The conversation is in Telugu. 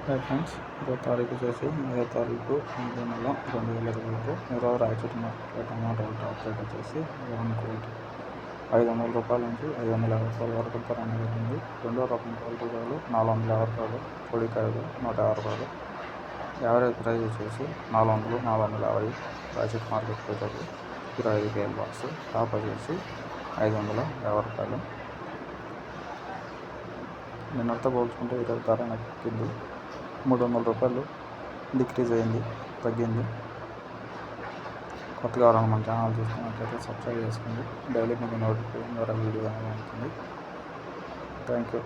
హాయ్ ఫ్రెండ్స్, తారీఖు వచ్చేసి 5వ తారీఖు 8 నెల 2025 రాయచూటి మార్కెట్లో టమాటాలు టాప్ రేట్ వచ్చేసి 1 కోటి 500 రూపాయల నుంచి 550 రూపాయల వరకు ధర అనేది జరిగింది. రెండో రకం క్వాలిటీ కాయలు 450 రూపాయలు, పొడికాయలు 150 రూపాయలు. యావరేజ్ ప్రైస్ వచ్చేసి 400 450 రాయచూటి మార్కెట్కి వచ్చేసి 25 కేజీల బాక్స్. టాప్ వచ్చేసి 550 రూపాయలు. నిన్నటితో పోల్చుకుంటే ఈరోజు ధర నక్కింది. 300 రూపాయలు డిక్రీజ్ అయింది, తగ్గింది. కొత్తగా ఎవరైనా మన ఛానల్ చూస్తున్నట్లయితే సబ్స్క్రైబ్ చేసుకోండి. డైలీ మీకు నోటిఫికేషన్ ద్వారా వీడియో అనేది ఉంటుంది. Thank you.